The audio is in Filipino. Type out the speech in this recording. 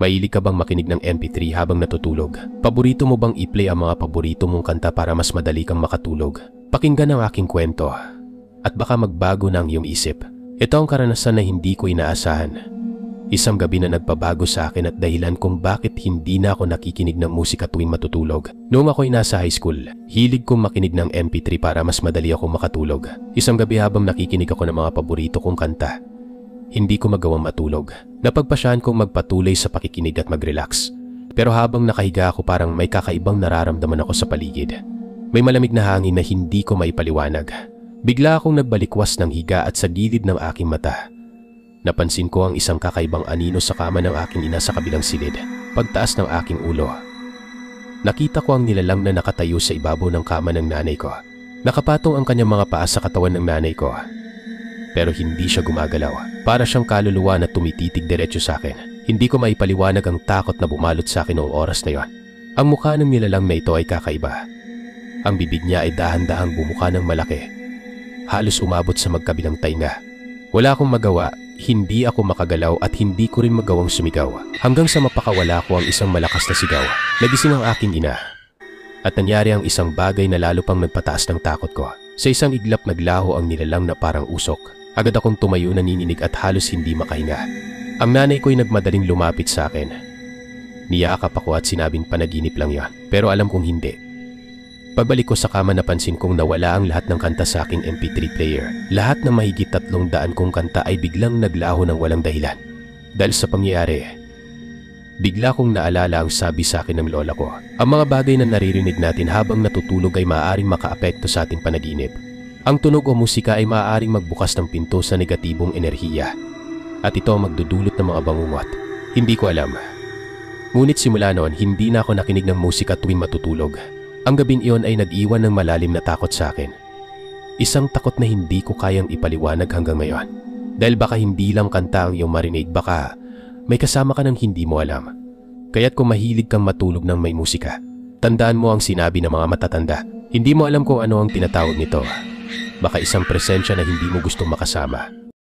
Mahilig ka bang makinig ng MP3 habang natutulog? Paborito mo bang i-play ang mga paborito mong kanta para mas madali kang makatulog? Pakinggan ang aking kwento at baka magbago na ang iyong isip. Ito ang karanasan na hindi ko inaasahan. Isang gabi na nagpabago sa akin at dahilan kung bakit hindi na ako nakikinig ng musika tuwing matutulog. Noong ako'y nasa high school, hilig kong makinig ng MP3 para mas madali akong makatulog. Isang gabi habang nakikinig ako ng mga paborito kong kanta, hindi ko magawang matulog. Napagpasyahan kong magpatuloy sa pakikinig at mag-relax. Pero habang nakahiga ako parang may kakaibang nararamdaman ako sa paligid. May malamig na hangin na hindi ko maipaliwanag. Bigla akong nagbalikwas ng higa at sa gilid ng aking mata, napansin ko ang isang kakaibang anino sa kama ng aking ina sa kabilang silid. Pagtaas ng aking ulo, nakita ko ang nilalang na nakatayo sa ibabaw ng kama ng nanay ko. Nakapatong ang kanyang mga paa sa katawan ng nanay ko. Pero hindi siya gumagalaw. Para siyang kaluluwa na tumititig diretso sa akin. Hindi ko maipaliwanag ang takot na bumalot sa akin noong oras na yon. Ang mukha ng nilalang na ito ay kakaiba. Ang bibig niya ay dahan-dahang bumuka ng malaki. Halos umabot sa magkabilang tainga. Wala akong magawa. Hindi ako makagalaw at hindi ko rin magawang sumigaw. Hanggang sa mapakawala ko ang isang malakas na sigaw. Nagising ang aking ina. At nangyari ang isang bagay na lalo pang nagpataas ng takot ko. Sa isang iglap naglaho ang nilalang na parang usok. Agad akong tumayo, nanininig at halos hindi makahinga. Ang nanay ko'y nagmadaling lumapit sa akin. Niyakap ako at sinabing panaginip lang yon. Pero alam kong hindi. Pagbalik ko sa kama napansin kong nawala ang lahat ng kanta sa aking MP3 player. Lahat ng mahigit 300 kong kanta ay biglang naglaho ng walang dahilan. Dahil sa pangyayari, bigla kong naalala ang sabi sa akin ng lola ko. Ang mga bagay na naririnig natin habang natutulog ay maaaring makaapekto sa ating panaginip. Ang tunog o musika ay maaaring magbukas ng pinto sa negatibong enerhiya. At ito ang magdudulot ng mga bangungot. Hindi ko alam. Ngunit simula noon, hindi na ako nakinig ng musika tuwing matutulog. Ang gabing iyon ay nag-iwan ng malalim na takot sa akin. Isang takot na hindi ko kayang ipaliwanag hanggang ngayon. Dahil baka hindi lang kanta ang iyong marinig, baka may kasama ka ng hindi mo alam. Kaya't kung mahilig kang matulog ng may musika, tandaan mo ang sinabi ng mga matatanda. Hindi mo alam kung ano ang tinatawag nito. Baka isang presensya na hindi mo gustong makasama.